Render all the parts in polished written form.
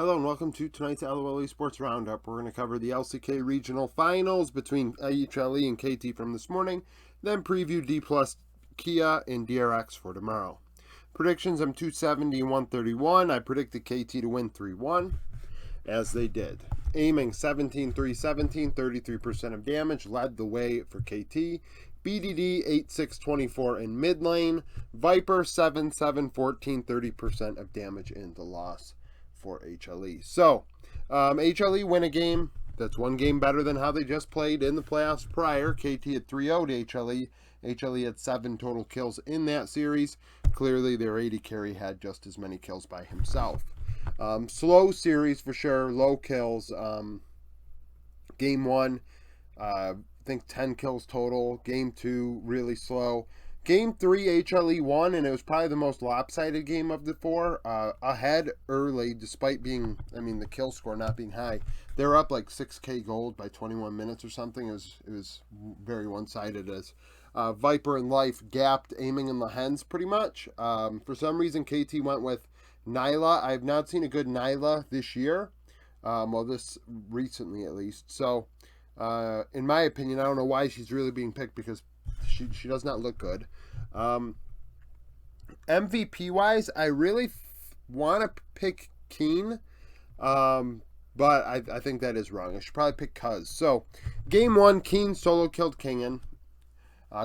Hello and welcome to tonight's LOL Esports Roundup. We're going to cover the LCK Regional Finals between HLE and KT from this morning, then preview D plus Kia and DRX for tomorrow. Predictions, I'm 270 and 131. I predicted KT to win 3-1, as they did. Aiming 17-3-17, 33% of damage, led the way for KT. BDD 8-6-24 in mid lane. Viper 7-7-14, 30% of damage in the loss for HLE. So, HLE win a game. That's one game better than how they just played in the playoffs prior. KT had 3-0 to HLE. HLE had 7 total kills in that series. Clearly, their AD carry had just as many kills by himself. Slow series for sure. Low kills. Game 1, I think 10 kills total. Game 2, really slow. Game 3, HLE won, and it was probably the most lopsided game of the 4. Ahead early, despite being, the kill score not being high. They were up like 6k gold by 21 minutes or something. It was very one-sided as Viper and Life gapped, aiming in the hens pretty much. For some reason, KT went with Nyla. I have not seen a good Nyla this year. This recently at least. So, in my opinion, I don't know why she's really being picked because she does not look good. MVP wise, I really want to pick Keen, but I think that is wrong. I should probably pick Cuz. So, game 1, Keen solo killed Kingen.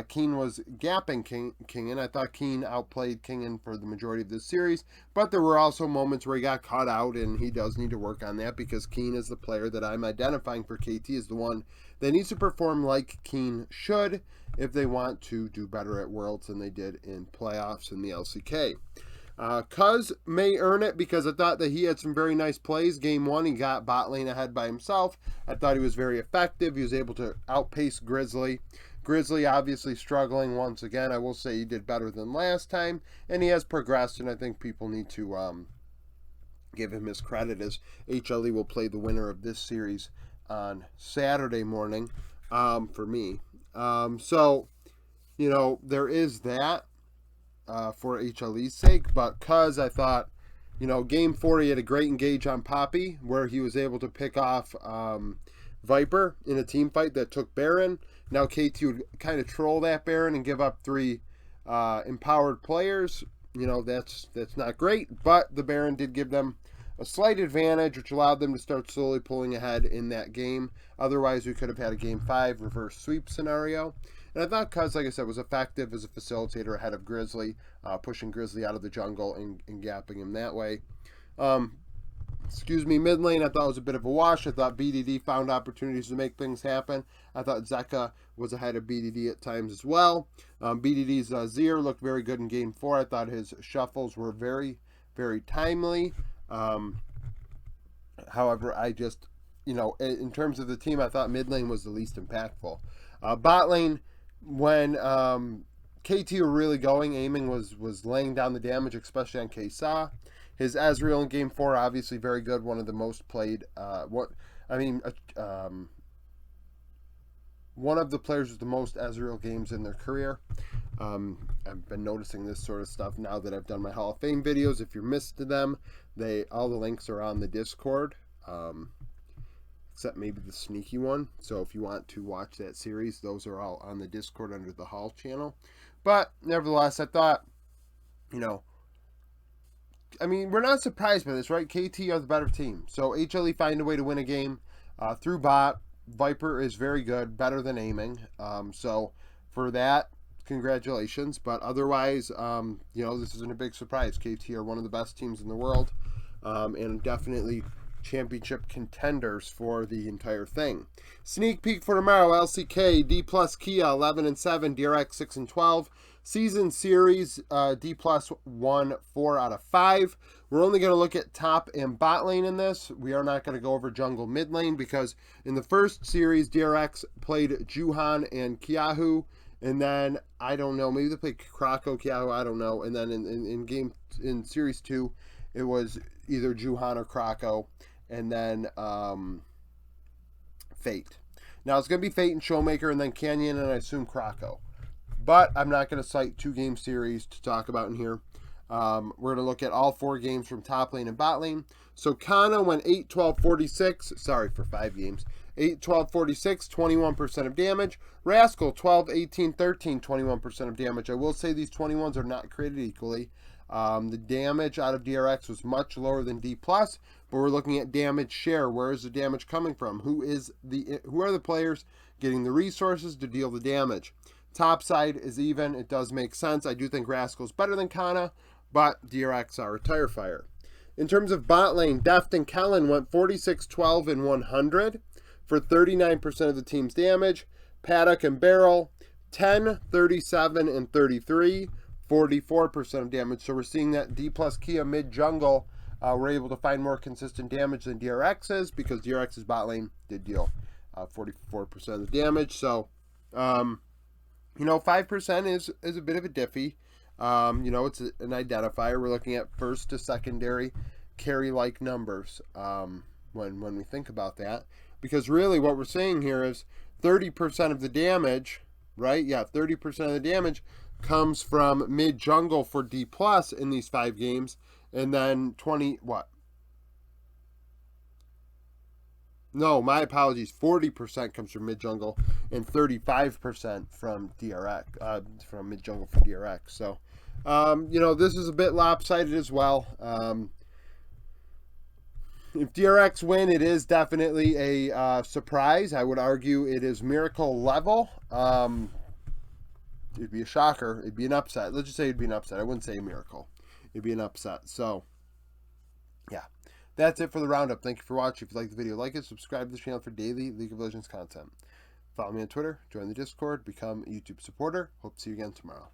Keen was gapping Kingen. I thought Keen outplayed Kingen for the majority of this series, but there were also moments where he got caught out, and he does need to work on that because Keen is the player that I'm identifying for KT as the one that needs to perform like Keen should if they want to do better at Worlds than they did in playoffs in the LCK. Cuz may earn it because I thought that he had some very nice plays. Game 1, he got bot lane ahead by himself. I thought he was very effective. He was able to outpace Grizzly. Grizzly obviously struggling once again. I will say he did better than last time, and he has progressed, and I think people need to give him his credit as HLE will play the winner of this series on Saturday morning for me. So, there is that for HLE's sake, but Cuz I thought, game 4 he had a great engage on Poppy where he was able to pick off Viper in a team fight that took Baron. Now KT would kind of troll that Baron and give up 3 empowered players. That's not great, but the Baron did give them a slight advantage, which allowed them to start slowly pulling ahead in that game. Otherwise, we could have had a game 5 reverse sweep scenario. And I thought Cuz, like I said, was effective as a facilitator ahead of Grizzly, pushing Grizzly out of the jungle and gapping him that way. Mid lane I thought was a bit of a wash. I thought BDD found opportunities to make things happen. I thought Zeka was ahead of BDD at times as well. BDD's Zir looked very good in game 4. I thought his shuffles were very, very timely. However, I just, in terms of the team, I thought mid lane was the least impactful. Bot lane, when KT were really going, aiming was laying down the damage, especially on Ksa. His Ezreal in Game 4, obviously very good. One of the most played. One of the players with the most Ezreal games in their career. I've been noticing this sort of stuff now that I've done my Hall of Fame videos. If you missed them, all the links are on the Discord, except maybe the sneaky one. So if you want to watch that series, those are all on the Discord under the Hall channel. But nevertheless, I thought, we're not surprised by this, right? KT are the better team. So HLE find a way to win a game through bot. Viper is very good, better than aiming. So for that, congratulations. But otherwise, this isn't a big surprise. KT are one of the best teams in the world and definitely championship contenders for the entire thing. Sneak peek for tomorrow, LCK, D plus Kia 11-7, DRX 6-12. Season series, D plus won 4 out of 5. We're only going to look at top and bot lane in this. We are not going to go over jungle mid lane because in the first series, DRX played Juhan and Kiahu. And then, I don't know, maybe they played Krako, Kiahu, I don't know. And then in series 2, it was either Juhan or Krako. And then Fate. Now, it's going to be Fate and Showmaker and then Canyon and I assume Krako. But I'm not going to cite 2-game series to talk about in here. We're going to look at all 4 games from top lane and bot lane. So Kana went 8, 12, 46. Sorry, for 5 games. 8, 12, 46, 21% of damage. Rascal, 12, 18, 13, 21% of damage. I will say these 21s are not created equally. The damage out of DRX was much lower than D+, but we're looking at damage share. Where is the damage coming from? Who are the players getting the resources to deal the damage? Top side is even. It does make sense. I do think Rascal's better than Kana, but DRX are a tire fire. In terms of bot lane, Deft and Kellen went 46, 12, and 100 for 39% of the team's damage. Paddock and Barrel, 10, 37, and 33, 44% of damage. So we're seeing that D plus Kia mid jungle were able to find more consistent damage than DRX's, because DRX's bot lane did deal 44% of the damage. So, 5% is a bit of a diffy. It's an identifier. We're looking at first to secondary carry-like numbers when we think about that. Because really what we're saying here is 30% of the damage, right? Yeah, 30% of the damage comes from mid-jungle for D+ in these 5 games. And then 20, what? No, my apologies. 40% comes from mid-jungle and 35% from DRX, from mid-jungle for DRX. So, this is a bit lopsided as well. If DRX win, it is definitely a surprise. I would argue it is miracle level. It'd be a shocker. It'd be an upset. Let's just say it'd be an upset. I wouldn't say a miracle. It'd be an upset. So, yeah. That's it for the roundup. Thank you for watching. If you like the video, like it, subscribe to the channel for daily League of Legends content. Follow me on Twitter, join the Discord, become a YouTube supporter. Hope to see you again tomorrow.